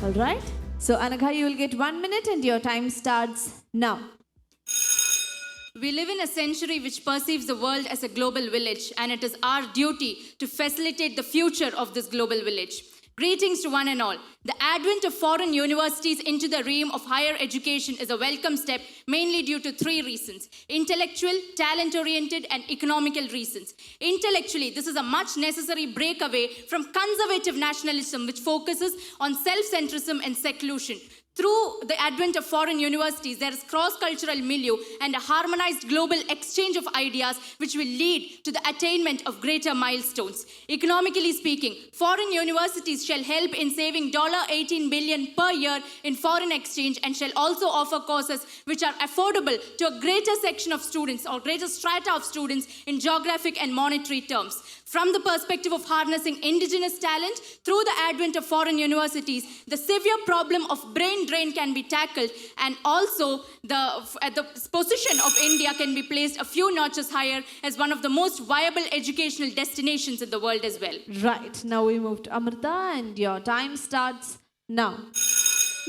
All right. So, Anagha, you will get 1 minute and your time starts now. We live in a century which perceives the world as a global village, and it is our duty to facilitate the future of this global village. Greetings to one and all. The advent of foreign universities into the realm of higher education is a welcome step, mainly due to three reasons: intellectual, talent-oriented, and economical reasons. Intellectually, this is a much necessary breakaway from conservative nationalism, which focuses on self-centrism and seclusion. Through the advent of foreign universities, there is cross-cultural milieu and a harmonized global exchange of ideas which will lead to the attainment of greater milestones. Economically speaking, foreign universities shall help in saving $18 billion per year in foreign exchange and shall also offer courses which are affordable to a greater section of students or greater strata of students in geographic and monetary terms. From the perspective of harnessing indigenous talent through the advent of foreign universities, the severe problem of brain drain can be tackled, and also the position of India can be placed a few notches higher as one of the most viable educational destinations in the world as well. Right. Now we move to Amrita and your time starts now.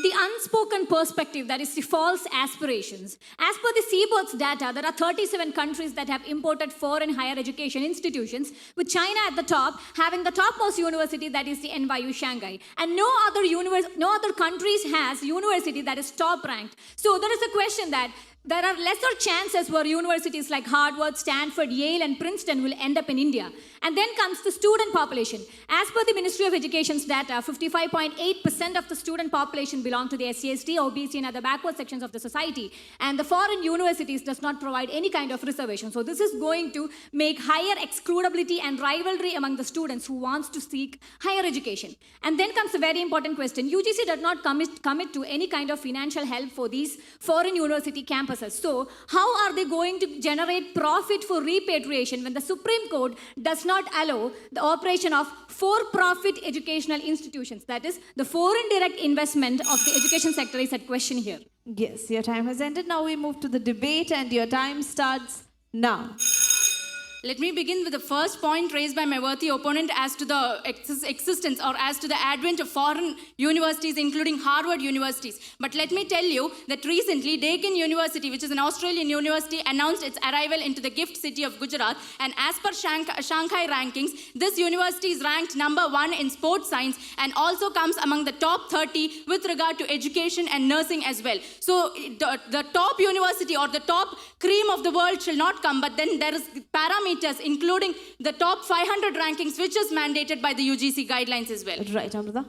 The unspoken perspective, that is the false aspirations. As per the CBOT's data, there are 37 countries that have imported foreign higher education institutions, with China at the top, having the topmost university, that is the NYU Shanghai. And no other countries has university that is top ranked. So there is a question that there are lesser chances where universities like Harvard, Stanford, Yale, and Princeton will end up in India. And then comes the student population. As per the Ministry of Education's data, 55.8% of the student population belong to the SC/ST, OBC, and other backward sections of the society. And the foreign universities does not provide any kind of reservation. So this is going to make higher excludability and rivalry among the students who wants to seek higher education. And then comes a very important question. UGC does not commit to any kind of financial help for these foreign university campuses. So how are they going to generate profit for repatriation when the Supreme Court does not allow the operation of for-profit educational institutions? That is, the foreign direct investment of the education sector is at question here. Yes, your time has ended. Now we move to the debate and your time starts now. Let me begin with the first point raised by my worthy opponent as to the existence or as to the advent of foreign universities, including Harvard universities. But let me tell you that recently Deccan University, which is an Australian university, announced its arrival into the gift city of Gujarat. And as per Shanghai rankings, this university is ranked #1 in sports science and also comes among the top 30 with regard to education and nursing as well. So the top university or the top cream of the world shall not come, but then there is parameters including the top 500 rankings, which is mandated by the UGC guidelines as well. Right, Amrita.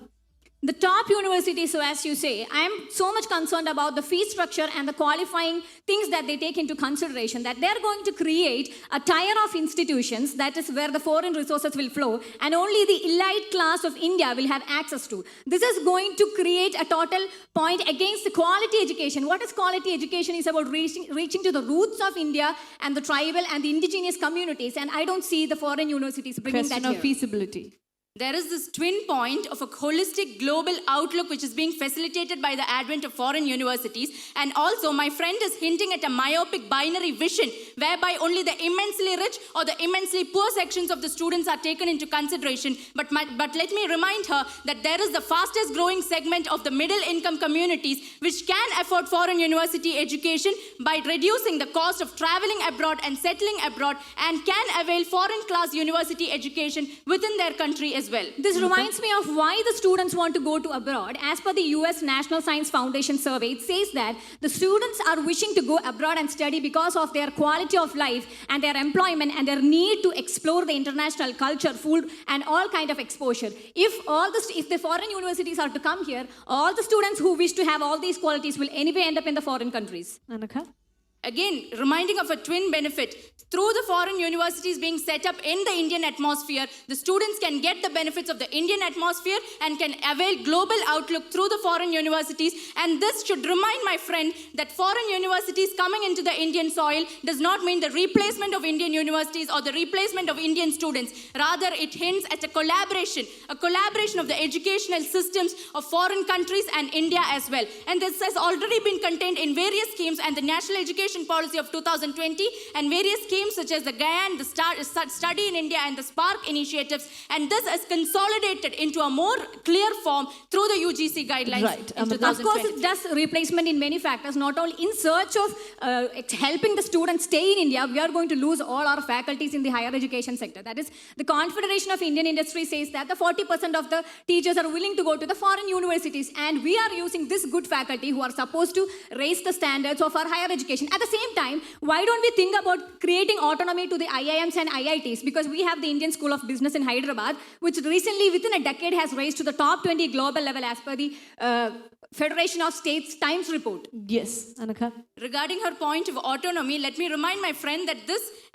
The top universities, so as you say, I am so much concerned about the fee structure and the qualifying things that they take into consideration, that they're going to create a tier of institutions, that is where the foreign resources will flow, and only the elite class of India will have access to. This is going to create a total point against the quality education. What is quality education? Is about reaching to the roots of India and the tribal and the indigenous communities, and I don't see the foreign universities bringing Question that of here. feasibility. There is this twin point of a holistic global outlook which is being facilitated by the advent of foreign universities, and also my friend is hinting at a myopic binary vision whereby only the immensely rich or the immensely poor sections of the students are taken into consideration. But let me remind her that there is the fastest growing segment of the middle income communities which can afford foreign university education by reducing the cost of traveling abroad and settling abroad, and can avail foreign class university education within their country as well. This reminds me of why the students want to go to abroad. As per the US National Science Foundation survey, it says that the students are wishing to go abroad and study because of their quality of life and their employment and their need to explore the international culture, food, and all kind of exposure. If the foreign universities are to come here, all the students who wish to have all these qualities will anyway end up in the foreign countries. Anagha? Again, reminding of a twin benefit. Through the foreign universities being set up in the Indian atmosphere, the students can get the benefits of the Indian atmosphere and can avail global outlook through the foreign universities. And this should remind my friend that foreign universities coming into the Indian soil does not mean the replacement of Indian universities or the replacement of Indian students. Rather, it hints at a collaboration of the educational systems of foreign countries and India as well. And this has already been contained in various schemes, and the National Education education policy of 2020 and various schemes such as the GAYAN, the Study in India and the Spark initiatives, and this is consolidated into a more clear form through the UGC guidelines Right. in Of Of course, 2020. it does replacement in many factors, not only in search of helping the students stay in India, we are going to lose all our faculties in the higher education sector. That is, the Confederation of Indian Industry says that the 40% of the teachers are willing to go to the foreign universities, and we are using this good faculty who are supposed to raise the standards of our higher education. At the same time, why don't we think about creating autonomy to the IIMs and IITs? Because we have the Indian School of Business in Hyderabad, which recently, within a decade, has raised to the top 20 global level as per the Federation of States Times report. Yes, Anakha. Regarding her point of autonomy, let me remind my friend that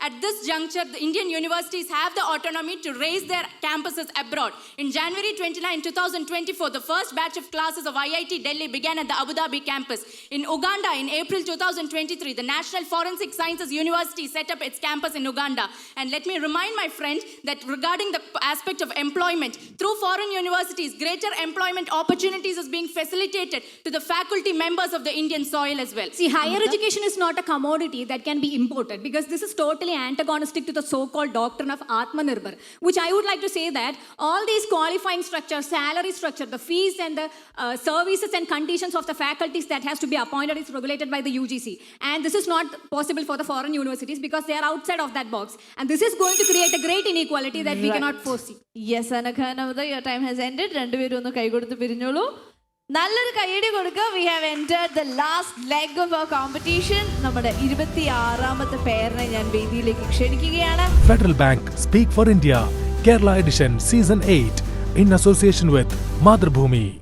at this juncture, the Indian universities have the autonomy to raise their campuses abroad. In January 29, 2024, the first batch of classes of IIT Delhi began at the Abu Dhabi campus. In Uganda, in April 2023, the National Forensic Sciences University set up its campus in Uganda. And let me remind my friend that regarding the aspect of employment, through foreign universities, greater employment opportunities is being facilitated to the faculty members of the Indian soil as well. See, higher education is not a commodity that can be imported, because this is totally antagonistic to the so-called doctrine of Atmanirbhar, which I would like to say that all these qualifying structures, salary structure, the fees and the services and conditions of the faculties that has to be appointed is regulated by the UGC. And this is not possible for the foreign universities because they are outside of that box. And this is going to create a great inequality that we cannot foresee. Yes, Anakha, Namrata, your time has ended. രണ്ടുപേരും ഒന്ന് കൈ കൊടുത്ത് പിരിഞ്ഞോളൂ. നല്ലൊരു കൈയടി കൊടുക്കുക. We have entered the last leg of our competition. നമ്മുടെ 26ാമത്തെ പേരിനെ ഞാൻ വേദിയിലേക്ക് ക്ഷണിക്കുകയാണ്. Federal Bank Speak for India, Kerala Edition Season 8 in association with Madhrbhoomi.